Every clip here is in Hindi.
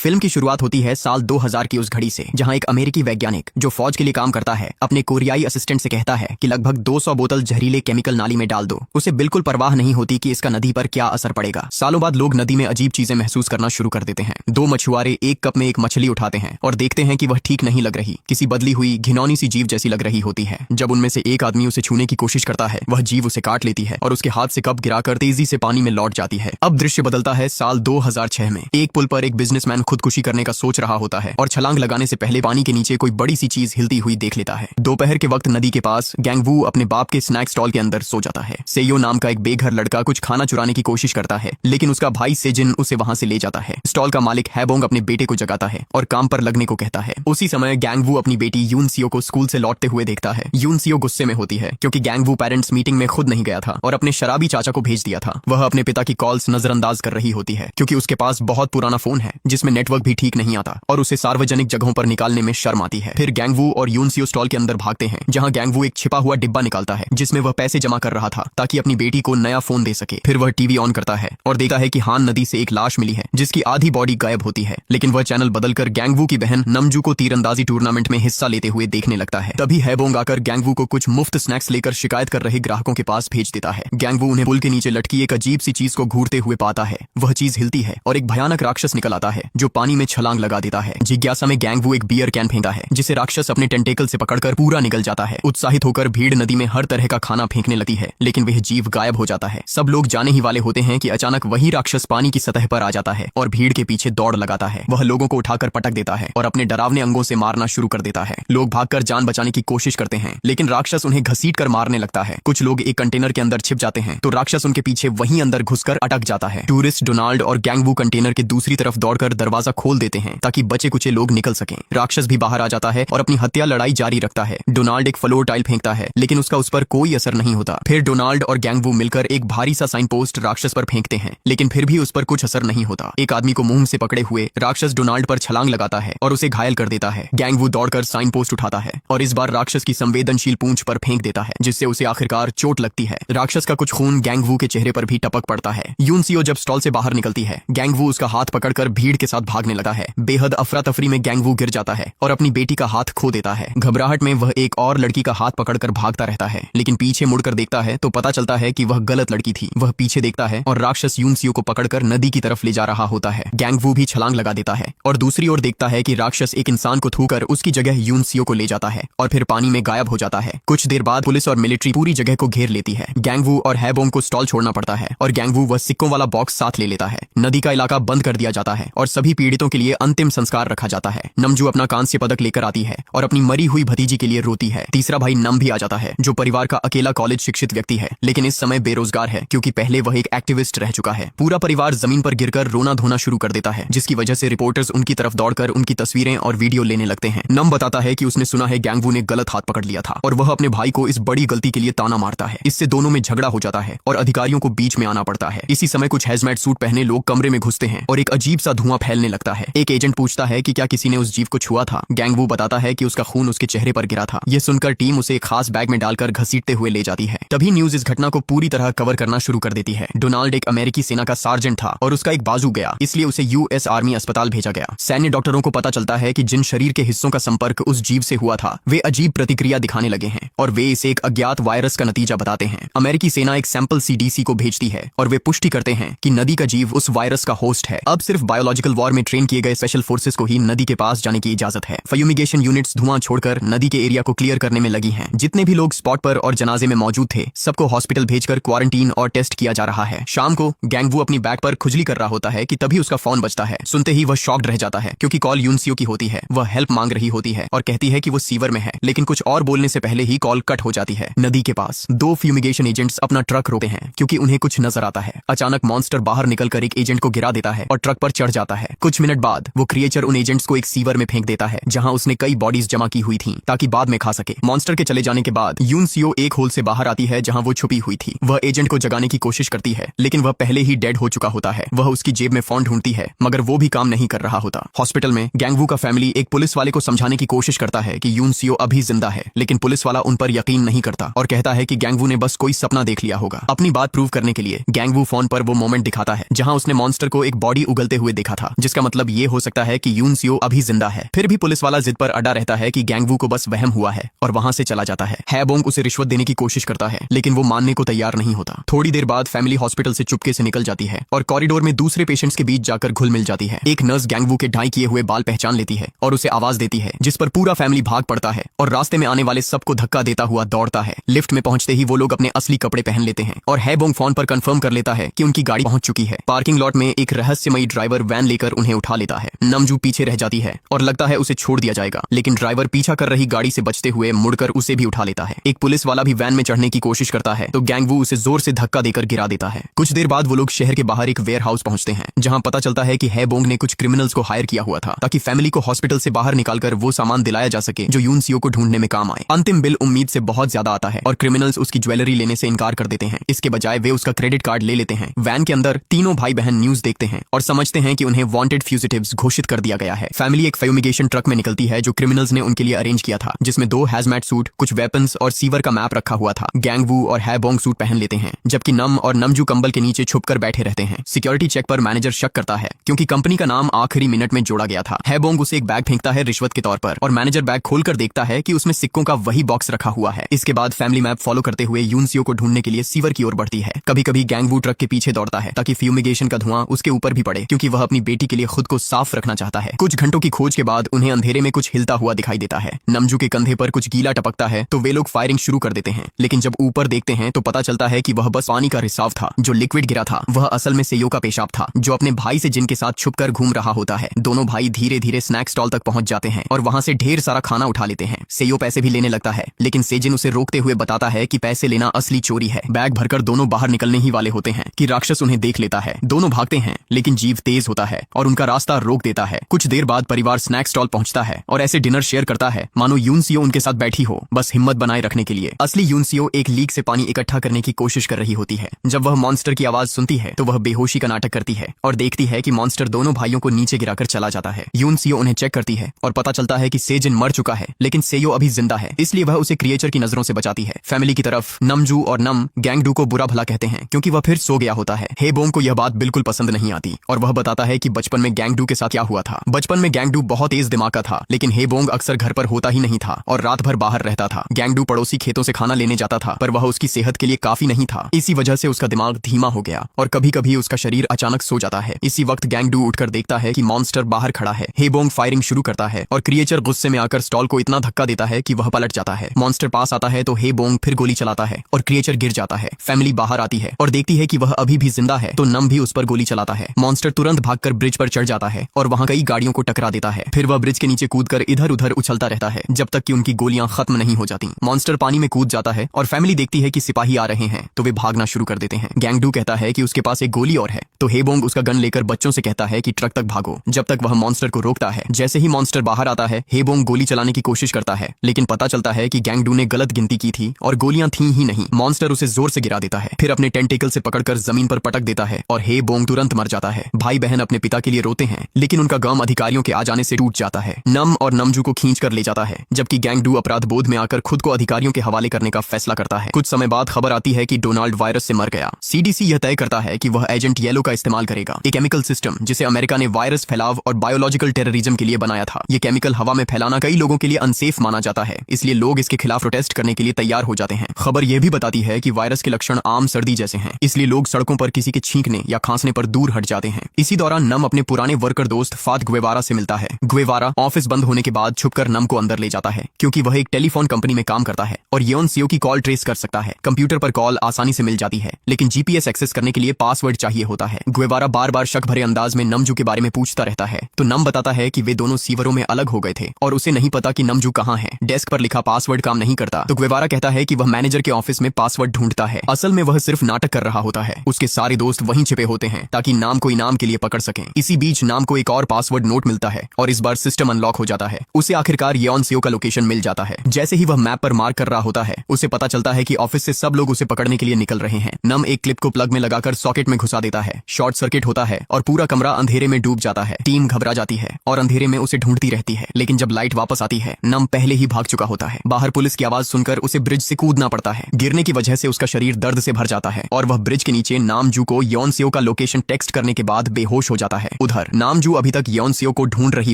फिल्म की शुरुआत होती है साल 2000 की उस घड़ी से, जहां एक अमेरिकी वैज्ञानिक जो फौज के लिए काम करता है अपने कोरियाई असिस्टेंट से कहता है कि लगभग 200 बोतल जहरीले केमिकल नाली में डाल दो। उसे बिल्कुल परवाह नहीं होती कि इसका नदी पर क्या असर पड़ेगा। सालों बाद लोग नदी में अजीब चीजें महसूस करना शुरू कर देते हैं। दो मछुआरे एक कप में एक मछली उठाते हैं और देखते हैं कि वह ठीक नहीं लग रही, किसी बदली हुई घिनौनी सी जीव जैसी लग रही होती है। जब उनमें से एक आदमी उसे छूने की कोशिश करता है, वह जीव उसे काट लेती है और उसके हाथ से कप गिराकर तेजी से पानी में लौट जाती है। अब दृश्य बदलता है साल 2006 में। एक पुल पर एक बिजनेसमैन खुदकुशी करने का सोच रहा होता है और छलांग लगाने से पहले पानी के नीचे कोई बड़ी सी चीज हिलती हुई देख लेता है। दोपहर के वक्त नदी के पास गैंगवू अपने बाप के स्नैक स्टॉल के अंदर सो जाता है। सेयो नाम का एक बेघर लड़का कुछ खाना चुराने की कोशिश करता है, लेकिन उसका भाई सेजिन उसे वहां से ले जाता है। स्टॉल का मालिक हैबोंग अपने बेटे को जगाता है और काम पर लगने को कहता है। उसी समय गैंगवू अपनी बेटी यूनसियो को स्कूल से लौटते हुए देखता है। यूनसियो गुस्से में होती है क्योंकि गैंगवू पेरेंट्स मीटिंग में खुद नहीं गया था और अपने शराबी चाचा को भेज दिया था। वह अपने पिता की कॉल्स नजरअंदाज कर रही होती है क्योंकि उसके पास बहुत पुराना फोन है जिसमें नेटवर्क भी ठीक नहीं आता और उसे सार्वजनिक जगहों पर निकालने में शर्म आती है। फिर गैंगवू और यूनसियो स्टॉल के अंदर भागते हैं, जहां गैंगवू एक छिपा हुआ डिब्बा निकालता है जिसमें वह पैसे जमा कर रहा था ताकि अपनी बेटी को नया फोन दे सके। फिर वह टीवी ऑन करता है और देखता है कि हान नदी से एक लाश मिली है जिसकी आधी बॉडी गायब होती है, लेकिन वह चैनल बदलकर गैंगवू की बहन नमजू को तीरंदाजी टूर्नामेंट में हिस्सा लेते हुए देखने लगता है। तभी हैबोंग आकर गैंगवू को कुछ मुफ्त स्नैक्स लेकर शिकायत कर रहे ग्राहकों के पास भेज देता है। गैंगवू उन्हें पुल के नीचे लटकी एक अजीब सी चीज को घूरते हुए पाता है। वह चीज हिलती है और एक भयानक राक्षस निकल आता है जो पानी में छलांग लगा देता है। जिज्ञासा में गैंगवू एक बियर कैन फेंकता है जिसे राक्षस अपने टेंटेकल से पकड़कर पूरा निगल जाता है। उत्साहित होकर भीड़ नदी में हर तरह का खाना फेंकने लगती है, लेकिन वह जीव गायब हो जाता है। सब लोग जाने ही वाले होते हैं कि अचानक वही राक्षस पानी की सतह पर आ जाता है और भीड़ के पीछे दौड़ लगाता है। वह लोगों को उठाकर पटक देता है और अपने डरावने अंगों से मारना शुरू कर देता है। लोग भागकर जान बचाने की कोशिश करते हैं, लेकिन राक्षस उन्हें घसीट कर मारने लगता है। कुछ लोग एक कंटेनर के अंदर छिप जाते हैं तो राक्षस उनके पीछे वहीं अंदर घुसकर अटक जाता है। टूरिस्ट डोनाल्ड और गैंगवू कंटेनर के दूसरी तरफ दौड़कर दरवाजा खोल देते हैं ताकि बचे कुचे लोग निकल सकें। राक्षस भी बाहर आ जाता है और अपनी हत्या लड़ाई जारी रखता है। डोनाल्ड एक फ्लोर टाइल फेंकता है, लेकिन उसका उस पर कोई असर नहीं होता। फिर डोनाल्ड और गैंगवू मिलकर एक भारी सा साइन पोस्ट राक्षस पर फेंकते हैं, लेकिन फिर भी उस पर कुछ असर नहीं होता। एक आदमी को मुंह से पकड़े हुए राक्षस डोनाल्ड पर छलांग लगाता है और उसे घायल कर देता है। गैंगवू दौड़कर साइन पोस्ट उठाता है और इस बार राक्षस की संवेदनशील पूंछ पर फेंक देता है, जिससे उसे आखिरकार चोट लगती है। राक्षस का कुछ खून गैंगवू के चेहरे पर भी टपक पड़ता है। यूनसियो जब स्टॉल से बाहर निकलती है, गैंगवू उसका हाथ पकड़कर भीड़ के साथ भागने लगा है। बेहद अफरा तफरी में गैंगवू गिर जाता है और अपनी बेटी का हाथ खो देता है। घबराहट में वह एक और लड़की का हाथ पकड़कर भागता रहता है, लेकिन पीछे मुड़कर देखता है तो पता चलता है कि वह गलत लड़की थी। वह पीछे देखता है और राक्षस यूनसियो को पकड़कर नदी की तरफ ले जा रहा होता है। गैंगवू भी छलांग लगा देता है और दूसरी ओर देखता है कि राक्षस एक इंसान को थूकर उसकी जगह यूनसियो को ले जाता है और फिर पानी में गायब हो जाता है। कुछ देर बाद पुलिस और मिलिट्री पूरी जगह को घेर लेती है। गैंगवू और हैबोंग को स्टॉल छोड़ना पड़ता है और गैंगवू वह सिक्कों वाला बॉक्स साथ ले लेता है। नदी का इलाका बंद कर दिया जाता है और सभी पीड़ितों के लिए अंतिम संस्कार रखा जाता है। नमजू अपना कांस्य पदक लेकर आती है और अपनी मरी हुई भतीजी के लिए रोती है। तीसरा भाई नम भी आ जाता है जो परिवार का अकेला कॉलेज शिक्षित व्यक्ति है, लेकिन इस समय बेरोजगार है क्योंकि पहले वह एक एक्टिविस्ट रह चुका है। पूरा परिवार जमीन पर गिरकर रोना धोना शुरू कर देता है, जिसकी वजह से रिपोर्टर्स उनकी तरफ दौड़कर उनकी तस्वीरें और वीडियो लेने लगते हैं। नम बताता है कि उसने सुना है गैंगवू ने गलत हाथ पकड़ लिया था और वह अपने भाई को इस बड़ी गलती के लिए ताना मारता है। इससे दोनों में झगड़ा हो जाता है और अधिकारियों को बीच में आना पड़ता है। इसी समय कुछ हैजमैट सूट पहने लोग कमरे में घुसते हैं और एक अजीब सा धुआं फैलने लगता है। एक एजेंट पूछता है कि क्या किसी ने उस जीव को छुआ था। गैंगवू बताता है कि उसका खून उसके चेहरे पर गिरा था। यह सुनकर टीम उसे एक खास बैग में डालकर घसीटते हुए ले जाती है। तभी न्यूज इस घटना को पूरी तरह कवर करना शुरू कर देती है। डोनाल्ड एक अमेरिकी सेना का सार्जेंट था और उसका एक बाजू गया, इसलिए उसे यूएस आर्मी अस्पताल भेजा गया। सैन्य डॉक्टरों को पता चलता है कि जिन शरीर के हिस्सों का संपर्क उस जीव से हुआ था वे अजीब प्रतिक्रिया दिखाने लगे हैं और वे इसे एक अज्ञात वायरस का नतीजा बताते हैं। अमेरिकी सेना एक सैंपल सीडीसी को भेजती है और वे पुष्टि करते हैं कि नदी का जीव उस वायरस का होस्ट है। अब सिर्फ बायोलॉजिकल वॉर में ट्रेन किए गए स्पेशल फोर्सेस को ही नदी के पास जाने की इजाजत है। फ्यूमिगेशन यूनिट्स धुआं छोड़कर नदी के एरिया को क्लियर करने में लगी हैं। जितने भी लोग स्पॉट पर और जनाजे में मौजूद थे सबको हॉस्पिटल भेजकर क्वारंटीन और टेस्ट किया जा रहा है। शाम को गैंगवू अपनी बैक पर खुजली कर रहा होता है कि तभी उसका फोन बजता है। सुनते ही वह शॉक्ड रह जाता है क्योंकि कॉल यूनसियो की होती है। वह हेल्प मांग रही होती है और कहती है कि वो सीवर में है, लेकिन कुछ और बोलने से पहले ही कॉल कट हो जाती है। नदी के पास दो फ्यूमिगेशन एजेंट्स अपना ट्रक रोकते हैं क्योंकि उन्हें कुछ नजर आता है। अचानक मॉन्स्टर बाहर निकलकर एक एजेंट को गिरा देता है और ट्रक पर चढ़ जाता है। कुछ मिनट बाद वो क्रिएचर उन एजेंट्स को एक सीवर में फेंक देता है जहां उसने कई बॉडीज जमा की हुई थी ताकि बाद में खा सके। मॉन्स्टर के चले जाने के बाद यूनसियो एक होल से बाहर आती है जहां वो छुपी हुई थी। वह एजेंट को जगाने की कोशिश करती है, लेकिन वह पहले ही डेड हो चुका होता है। वह उसकी जेब में फोन ढूंढती है, मगर वो भी काम नहीं कर रहा होता। हॉस्पिटल में गैंगवू का फैमिली एक पुलिस वाले को समझाने की कोशिश करता है कि यूनसियो अभी जिंदा है, लेकिन पुलिस वाला उन पर यकीन नहीं करता और कहता है कि गैंगवू ने बस कोई सपना देख लिया होगा। अपनी बात प्रूव करने के लिए गैंगवू फोन पर वो मोमेंट दिखाता है जहां उसने मॉन्स्टर को एक बॉडी उगलते हुए देखा था, जिसका जिसका मतलब ये हो सकता है कि यून सियो अभी जिंदा है। फिर भी पुलिस वाला जिद पर अड़ा रहता है कि गैंगवू को बस वहम हुआ है और वहां से चला जाता है। हैबोंग उसे रिश्वत देने की कोशिश करता है लेकिन वो मानने को तैयार नहीं होता। थोड़ी देर बाद फैमिली हॉस्पिटल से चुपके से निकल जाती है और कॉरिडोर में दूसरे पेशेंट्स के बीच जाकर घुल मिल जाती है। एक नर्स गैंगवू के ढाई किए हुए बाल पहचान लेती है और उसे आवाज देती है, जिस पर पूरा फैमिली भाग पड़ता है और रास्ते में आने वाले सबको धक्का देता हुआ दौड़ता है। लिफ्ट में पहुंचते ही वो लोग अपने असली कपड़े पहन लेते हैं और हैबोंग फोन पर कंफर्म कर लेता है कि उनकी गाड़ी पहुंच चुकी है। पार्किंग लॉट में एक रहस्यमयी ड्राइवर वैन लेकर उन्हें उठा लेता है। नमजू पीछे रह जाती है और लगता है उसे छोड़ दिया जाएगा, लेकिन ड्राइवर पीछा कर रही गाड़ी से बचते हुए मुड़कर उसे भी उठा लेता है। एक पुलिस वाला भी वैन में चढ़ने की कोशिश करता है तो गैंगवू उसे जोर से धक्का देकर गिरा देता है। कुछ देर बाद वो लोग शहर के बाहर एक वेयर हाउस पहुंचते हैं जहां पता चलता है कि हैबोंग ने कुछ क्रिमिनल्स को हायर किया हुआ था ताकि फैमिली को हॉस्पिटल से बाहर निकालकर वो सामान दिलाया जा सके जो यून सियो को ढूंढने में काम आए। अंतिम बिल उम्मीद से बहुत ज्यादा आता है और क्रिमिनल्स उसकी ज्वेलरी लेने से इनकार कर देते हैं। इसके बजाय वे उसका क्रेडिट कार्ड ले लेते हैं। वैन के अंदर तीनों भाई बहन न्यूज देखते हैं और समझते हैं कि उन्हें वांटेड फ्यूजिटिव्स घोषित कर दिया गया है। फैमिली एक फ्यूमिगेशन ट्रक में निकलती है जो क्रिमिनल्स ने उनके लिए अरेंज किया था, जिसमें 2 हैजमैट सूट, कुछ वेपन्स और सीवर का मैप रखा हुआ था। गैंगवू और हैबोंग सूट पहन लेते हैं जबकि नम और नमजू कंबल के नीचे छुपकर बैठे रहते हैं। सिक्योरिटी चेक पर मैनेजर शक करता है क्योंकि कंपनी का नाम आखिरी मिनट में जोड़ा गया था। हैबोंग उसे एक बैग फेंकता है रिश्वत के तौर पर और मैनेजर बैग खोलकर देखता है कि उसमें सिक्कों का वही बॉक्स रखा हुआ है। इसके बाद फैमिली मैप फॉलो करते हुए यून सियो को ढूंढने के लिए सीवर की ओर बढ़ती है। कभी कभी गैंगवू ट्रक के पीछे दौड़ता है ताकि फ्यूमिगेशन का धुआं उसके ऊपर भी पड़े, क्योंकि वह अपनी बेटी के लिए खुद को साफ रखना चाहता है। कुछ घंटों की खोज के बाद उन्हें अंधेरे में कुछ हिलता हुआ दिखाई देता है। नमजू के कंधे पर कुछ गीला टपकता है तो वे लोग फायरिंग शुरू कर देते हैं, लेकिन जब ऊपर देखते हैं तो पता चलता है कि वह बस पानी का रिसाव था। जो लिक्विड गिरा था वह असल में सेयो का पेशाब था, जो अपने भाई से जिनके साथ छुपकर घूम रहा होता है। दोनों भाई धीरे धीरे स्नैक स्टॉल तक पहुंच जाते हैं और वहां से ढेर सारा खाना उठा लेते हैं। सेयो पैसे भी लेने लगता है, लेकिन सेजिन उसे रोकते हुए बताता है कि पैसे लेना असली चोरी है। बैग भरकर दोनों बाहर निकलने ही वाले होते हैं कि राक्षस उन्हें देख लेता है। दोनों भागते हैं लेकिन जीव तेज होता है और उनका रास्ता रोक देता है। कुछ देर बाद परिवार स्नैक स्टॉल पहुंचता है और ऐसे डिनर शेयर करता है मानो यून सियो उनके साथ बैठी हो, बस हिम्मत बनाए रखने के लिए। असली यून सियो एक लीक से पानी इकट्ठा करने की कोशिश कर रही होती है। जब वह मॉन्स्टर की आवाज सुनती है तो वह बेहोशी का नाटक करती है और देखती है कि मॉन्स्टर दोनों भाइयों को नीचे गिराकर चला जाता है। यून सियो उन्हें चेक करती है और पता चलता है कि सेजिन मर चुका है, लेकिन सेयो अभी जिंदा है, इसलिए वह उसे क्रिएचर की नजरों से बचाती है। फैमिली की तरफ नमजू और नम गैंगडू को बुरा भला कहते हैं क्योंकि वह फिर सो गया होता है। हैबोंग को यह बात बिल्कुल पसंद नहीं आती और वह बताता है कि बचपन में गैंगडू के साथ क्या हुआ था। बचपन में गैंगडू बहुत तेज दिमाग का था, लेकिन हैबोंग अक्सर घर पर होता ही नहीं था और रात भर बाहर रहता था। गैंगडू पड़ोसी खेतों से खाना लेने जाता था पर वह उसकी सेहत के लिए काफी नहीं था। इसी वजह से उसका दिमाग धीमा हो गया और कभी कभी उसका शरीर अचानक सो जाता है। इसी वक्त गैंगडू उठकर देखता है कि मॉन्स्टर बाहर खड़ा है। हैबोंग फायरिंग शुरू करता है और क्रिएचर गुस्से में आकर स्टॉल को इतना धक्का देता है कि वह पलट जाता है। मॉन्स्टर पास आता है तो हैबोंग फिर गोली चलाता है और क्रिएचर गिर जाता है। फैमिली बाहर आती है और देखती है कि वह अभी भी जिंदा है तो नम भी उस पर गोली चलाता है। मॉन्स्टर तुरंत भागकर ब्रिज पर चढ़ जाता है और वहां कई गाड़ियों को टकरा देता है। फिर वह ब्रिज के नीचे कूदकर इधर उधर उछलता रहता है जब तक कि उनकी गोलियां खत्म नहीं हो जाती। मॉन्स्टर पानी में कूद जाता है और फैमिली देखती है कि सिपाही आ रहे हैं तो वे भागना शुरू कर देते हैं। गैंगडू कहता है कि उसके पास एक गोली और है तो हैबोंग उसका गन लेकर बच्चों से कहता है कि ट्रक तक भागो, जब तक वह मॉन्स्टर को रोकता है। जैसे ही मॉन्स्टर बाहर आता है हैबोंग गोली चलाने की कोशिश करता है, लेकिन पता चलता है कि गैंगडू ने गलत गिनती की थी और गोलियां थी ही नहीं। मॉन्स्टर उसे जोर से गिरा देता है, फिर अपने टेंटिकल से पकड़कर जमीन पर पटक देता है और हैबोंग तुरंत मर जाता है। भाई बहन अपने पिता के लिए रोते हैं लेकिन उनका गम अधिकारियों के आ जाने से टूट जाता है। नम और नमजू को खींच कर ले जाता है जबकि गैंगडू अपराध बोध में आकर खुद को अधिकारियों के हवाले करने का फैसला करता है। कुछ समय बाद खबर आती है कि डोनाल्ड वायरस से मर गया। सीडीसी यह तय करता है कि वह एजेंट येलो का इस्तेमाल करेगा, एक केमिकल सिस्टम जिसे अमेरिका ने वायरस फैलाव और बायोलॉजिकल टेररिज्म के लिए बनाया था। ये केमिकल हवा में फैलाना कई लोगों के लिए अनसेफ माना जाता है, इसलिए लोग इसके खिलाफ प्रोटेस्ट करने के लिए तैयार हो जाते हैं। खबर यह भी बताती है कि वायरस के लक्षण आम सर्दी जैसे हैं, इसलिए लोग सड़कों पर किसी के छींकने या खांसने पर दूर हट जाते हैं। इसी दौरान नम अपने पुराने वर्कर दोस्त फाद गुएवारा से मिलता है। गुएवारा ऑफिस बंद होने के बाद छुपकर नम को अंदर ले जाता है क्योंकि वह एक टेलीफोन कंपनी में काम करता है और यून सियो की कॉल ट्रेस कर सकता है। कंप्यूटर पर कॉल आसानी से मिल जाती है लेकिन जीपीएस एक्सेस करने के लिए पासवर्ड चाहिए होता है। गुएवारा बार बार शक भरे अंदाज में नमजू के बारे में पूछता रहता है तो नम बताता है कि वे दोनों सीवरों में अलग हो गए थे और उसे नहीं पता कि नमजू कहाँ है। डेस्क पर लिखा पासवर्ड काम नहीं करता तो गुएवारा कहता है कि वह मैनेजर के ऑफिस में पासवर्ड ढूंढता है। असल में वह सिर्फ नाटक कर रहा होता है। उसके सारे दोस्त वहीं छिपे होते हैं ताकि नाम को इनाम के लिए पकड़ सकें। इसी बीच नाम को एक और पासवर्ड नोट मिलता है और इस बार सिस्टम अनलॉक हो जाता है। उसे आखिरकार यून सियो का लोकेशन मिल जाता है। जैसे ही वह मैप पर मार्क कर रहा होता है उसे पता चलता है कि ऑफिस से सब लोग उसे पकड़ने के लिए निकल रहे हैं। नम एक क्लिप को प्लग में लगाकर सॉकेट में घुसा देता है। शॉर्ट सर्किट होता है और पूरा कमरा अंधेरे में डूब जाता है। टीम घबरा जाती है और अंधेरे में उसे ढूंढती रहती है, लेकिन जब लाइट वापस आती है नम पहले ही भाग चुका होता है। बाहर पुलिस की आवाज सुनकर उसे ब्रिज से कूदना पड़ता है। गिरने की वजह से उसका शरीर दर्द से भर जाता है और वह ब्रिज के नीचे नामजू को यून सियो का लोकेशन टेक्स्ट करने के बाद बेहोश हो जाता है। उधर नामजू अभी तक योनसियो को ढूंढ रही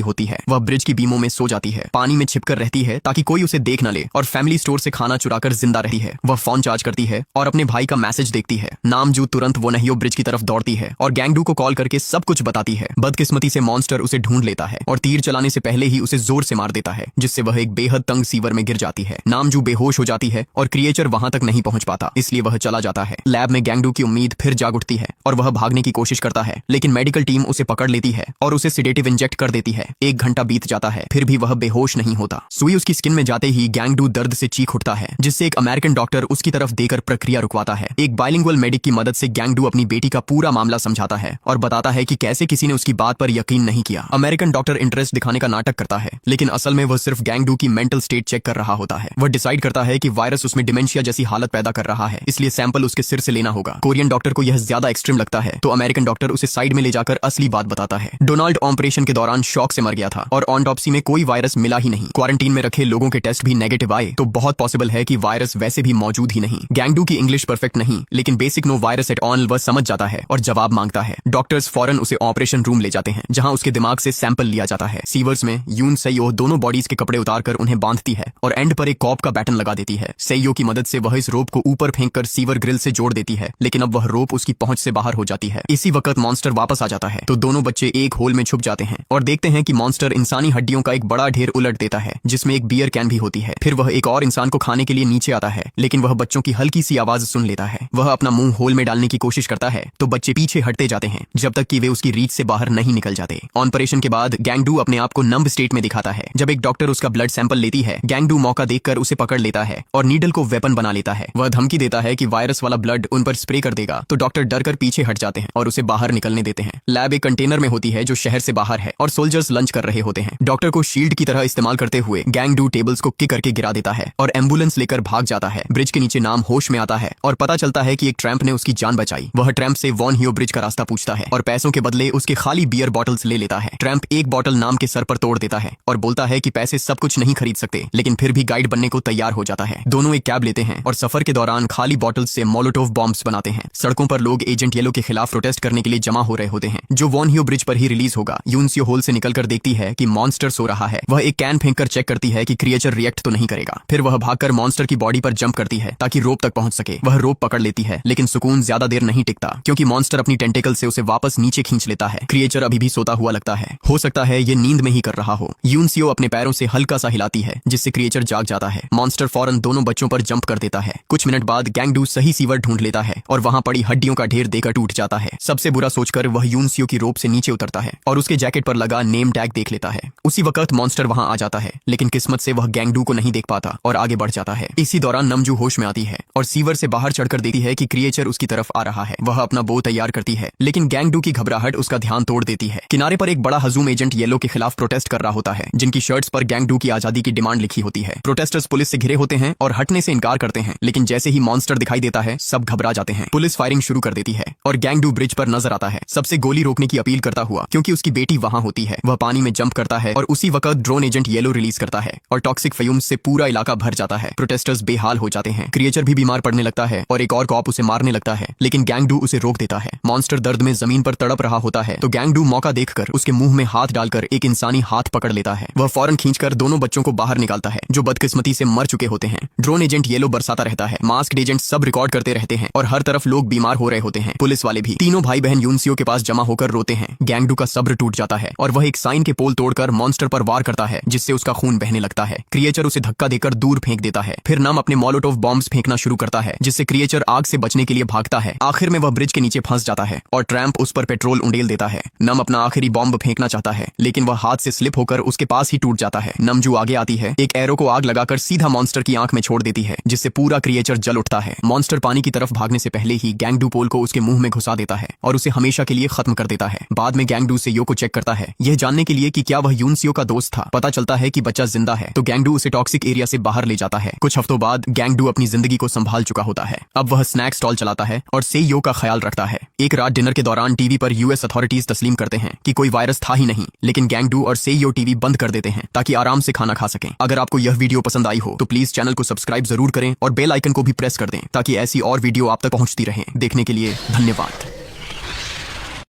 होती है। वह ब्रिज की बीमों में सो जाती है, पानी में छिपकर रहती है ताकि कोई उसे देख न ले, और फैमिली स्टोर से खाना चुराकर जिंदा रहती है। वह फोन चार्ज करती है और अपने भाई का मैसेज देखती है। नामजू तुरंत वोनहियो ब्रिज की तरफ दौड़ती है और गैंगडू को कॉल करके सब कुछ बताती है। बदकिस्मती से मॉन्स्टर उसे ढूंढ लेता है और तीर चलाने से पहले ही उसे जोर से मार देता है, जिससे वह एक बेहद तंग सीवर में गिर जाती है। नामजू बेहोश हो जाती है और क्रिएचर वहां तक नहीं पहुंच पाता, इसलिए वह चला जाता है। लैब में गैंगडू की उम्मीद फिर जाग उठती है और वह भागने की कोशिश करता है, लेकिन मेडिकल टीम उसे पकड़ लेती है और उसे सिडेटिव इंजेक्ट कर देती है। 1 घंटा बीत जाता है, फिर भी वह बेहोश नहीं होता। सुई उसकी स्किन में जाते ही गैंगडू दर्द से चीख उठता है, जिससे एक अमेरिकन डॉक्टर उसकी तरफ देकर प्रक्रिया रुकवाता है। एक बाइलिंगुअल मेडिक की मदद से गैंगडू अपनी बेटी का पूरा मामला समझाता है और बताता है कि कैसे किसी ने उसकी बात पर यकीन नहीं किया। अमेरिकन डॉक्टर इंटरेस्ट दिखाने का नाटक करता है, लेकिन असल में वह सिर्फ गैंगडू की मेंटल स्टेट चेक कर रहा होता है। वह डिसाइड करता है कि वायरस उसमें डिमेंशिया जैसी हालत पैदा कर रहा है, इसलिए सैंपल उसके सिर से लेना होगा। कोरियन डॉक्टर को यह ज्यादा एक्सट्रीम लगता है, तो अमेरिकन डॉक्टर उसे साइड में ले जाकर असली बात बताता है। डोनाल्ड ऑपरेशन के दौरान शॉक से मर गया था और ऑटोप्सी में कोई वायरस मिला ही नहीं। क्वारंटीन में रखे लोगों के टेस्ट भी नेगेटिव आए, तो बहुत पॉसिबल है कि वायरस वैसे भी मौजूद ही नहीं। गैंगडू की इंग्लिश परफेक्ट नहीं, लेकिन basic no virus at all वह समझ जाता है और जवाब मांगता है। डॉक्टर्स फौरन उसे ऑपरेशन रूम ले जाते हैं, जहां उसके दिमाग से सैंपल लिया जाता है। सीवर्स में यून सेयो दोनों बॉडीज के कपड़े उतारकर उन्हें बांधती है और एंड पर एक कॉप का बैटन लगा देती है। सेयो की मदद से वह इस रोप को ऊपर फेंककर सीवर ग्रिल से जोड़ देती है, लेकिन अब वह रोप उसकी पहुंच से बाहर हो जाती है। इसी वक्त मॉन्स्टर वापस आ जाता है, तो दोनों बच्चे एक होल में छुप जाते हैं और देखते हैं कि मॉन्स्टर इंसानी हड्डियों का एक बड़ा ढेर उलट देता है, जिसमें एक बियर कैन भी होती है। फिर वह एक और इंसान को खाने के लिए नीचे आता है, लेकिन वह बच्चों की हल्की सी आवाज सुन लेता है। वह अपना मुंह होल में डालने की कोशिश करता है, तो बच्चे पीछे हटते जाते हैं जब तक कि वे उसकी रीच से बाहर नहीं निकल जाते। ऑपरेशन के बाद गैंगडू अपने आप को नंब स्टेट में दिखाता है। जब एक डॉक्टर उसका ब्लड सैंपल लेती है, गैंगडू मौका देखकर उसे पकड़ लेता है और नीडल को वेपन बना लेता है। वह धमकी देता है कि वायरस वाला ब्लड उन पर स्प्रे कर देगा, तो डॉक्टर डर कर पीछे हट जाते हैं और उसे बाहर निकलने देते हैं। लैब एक कंटेनर में होती है जो शहर से बाहर है और सोल्जर्स लंच कर रहे होते हैं। डॉक्टर को शील्ड की तरह इस्तेमाल करते हुए गैंगडू टेबल्स को किक करके गिरा देता है और एम्बुलेंस लेकर भाग जाता है। ब्रिज के नीचे नाम होश में आता है और पता चलता है कि एक ट्रैम्प ने उसकी जान बचाई। वह ट्रैम्प से वोनहियो ब्रिज का रास्ता पूछता है और पैसों के बदले उसके खाली बियर बॉटल्स ले लेता है। ट्रैम्प एक बॉटल नाम के सर पर तोड़ देता है और बोलता है कि पैसे सब कुछ नहीं खरीद सकते, लेकिन फिर भी गाइड बनने को तैयार हो जाता है। दोनों एक कैब लेते हैं और सफर के दौरान खाली बॉटल्स से मोलोटोव बॉम्ब्स बनाते हैं। सड़कों पर लोग एजेंट येलो के खिलाफ प्रोटेस्ट करने के लिए जमा हो रहे होते हैं, जो वोनहियो ब्रिज पर ही रिलीज होगा। यूनसियो होल से निकलकर देखती है कि मॉन्स्टर सो रहा है। वह एक कैन फेंककर चेक करती है कि क्रिएचर रिएक्ट तो नहीं करेगा। फिर वह भागकर मॉन्स्टर की बॉडी पर जंप करती है ताकि रोप तक पहुंच सके। वह रोप पकड़ लेती है, लेकिन सुकून ज्यादा देर नहीं टिकता, क्योंकि मॉन्स्टर अपनी टेंटेकल से उसे वापस नीचे खींच लेता है। क्रिएचर अभी भी सोता हुआ लगता है, हो सकता है ये नींद में ही कर रहा हो। यूनसियो अपने पैरों से हल्का सा हिलाती है, जिससे क्रिएचर जाग जाता है। मॉन्स्टर फौरन दोनों बच्चों पर जंप कर देता है। कुछ मिनट बाद गैंगडू सही सीवर ढूंढ लेता है और वहां पड़ी हड्डियों का ढेर देकर टूट जाता है। सबसे बुरा सोचकर वह यूनसियो की रोप से नीचे उतरता है और उसके जैकेट पर लगा नेम टैग देख लेता है। उसी वक्त मॉन्स्टर वहां आ जाता है, लेकिन किस्मत से वह गैंगडू को नहीं देख पाता और आगे बढ़ जाता है। इसी दौरान नमजू होश में आती है और सीवर से बाहर चढ़कर देखती है कि क्रिएचर उसकी तरफ आ रहा है। वह अपना बो तैयार करती है, लेकिन गैंगडू की घबराहट उसका ध्यान तोड़ देती है। किनारे पर एक बड़ा हजूम एजेंट येलो के खिलाफ प्रोटेस्ट कर रहा होता है, जिनकी शर्ट्स पर गैंगडू की आजादी की डिमांड लिखी होती है। प्रोटेस्टर्स पुलिस से घिरे होते हैं और हटने से इनकार करते हैं, लेकिन जैसे ही मॉन्स्टर दिखाई देता है सब घबरा जाते हैं। पुलिस फायरिंग शुरू कर देती है और गैंगडू ब्रिज पर नजर आता है, सबसे गोली रोकने की अपील करता हुआ, क्योंकि उसकी बेटी वहां होती है। वह पानी में जंप करता है और उसी वक्त ड्रोन एजेंट येलो रिलीज करता है और टॉक्सिक फ्यूम्स से पूरा इलाका भर जाता है। प्रोटेस्टर्स बेहाल हो जाते हैं। क्रिएचर भी बीमार पड़ने लगता है और एक और कॉप उसे मारने लगता है, लेकिन गैंगडू उसे रोक देता है। मॉन्स्टर दर्द में जमीन पर तड़प रहा होता है, तो गैंगडू मौका देखकर उसके मुंह में हाथ डालकर एक इंसानी हाथ पकड़ लेता है। वह फौरन खींचकर दोनों बच्चों को बाहर निकालता है, जो बदकिस्मती से मर चुके होते हैं। ड्रोन एजेंट येलो बरसाता रहता है, मास्क्ड एजेंट सब रिकॉर्ड करते रहते हैं और हर तरफ लोग बीमार हो रहे होते हैं, पुलिस वाले भी। तीनों भाई बहन यूनसियो के पास जमा होकर रोते हैं। गैंगडू का सब्र टूट जाता है और वह एक साइन के पोल तोड़कर मॉन्स्टर पर वार करता है, जिससे उसका खून बहने लगता है। क्रिएचर उसे धक्का देकर दूर फेंक देता है। फिर नम अपने मोलोटोव बॉम्ब्स फेंकना शुरू करता है, जिससे क्रिएचर आग से बचने के लिए भागता है। आखिर में वह ब्रिज के नीचे फंस जाता है और ट्रैम्प उस पर पेट्रोल उंडेल देता है। नम अपना आखिरी बॉम्ब फेंकना चाहता है, लेकिन वह हाथ से स्लिप होकर उसके पास ही टूट जाता है। नमजू आगे आती है, एक एरो को आग लगाकर सीधा मॉन्स्टर की आंख में छोड़ देती है, जिससे पूरा क्रिएचर जल उठता है। मॉन्स्टर पानी की तरफ भागने से पहले ही गैंगडू पोल को उसके मुंह में घुसा देता है और उसे हमेशा के लिए खत्म कर देता है। बाद में गैंगडू सेयो को चेक करता है, यह जानने के लिए कि क्या वह यूनसियो का दोस्त था। पता चलता है कि बच्चा जिंदा है, तो गैंगडू उसे टॉक्सिक एरिया से बाहर ले जाता है। कुछ हफ्तों बाद गैंगडू अपनी जिंदगी को संभाल चुका होता है। अब वह स्नैक स्टॉल चलाता है और सेयो का ख्याल रखता है। एक रात डिनर के दौरान टीवी पर यूएस अथॉरिटीज तस्लीम करते हैं कि कोई वायरस था ही नहीं, लेकिन गैंगडू और सेयो टीवी बंद कर देते हैं ताकि आराम से खाना खा सकें। अगर आपको यह वीडियो पसंद आई हो तो प्लीज चैनल को सब्सक्राइब जरूर करें और बेल आइकन को भी प्रेस कर दें ताकि ऐसी और वीडियो आप तक पहुंचती रहे। देखने के लिए धन्यवाद।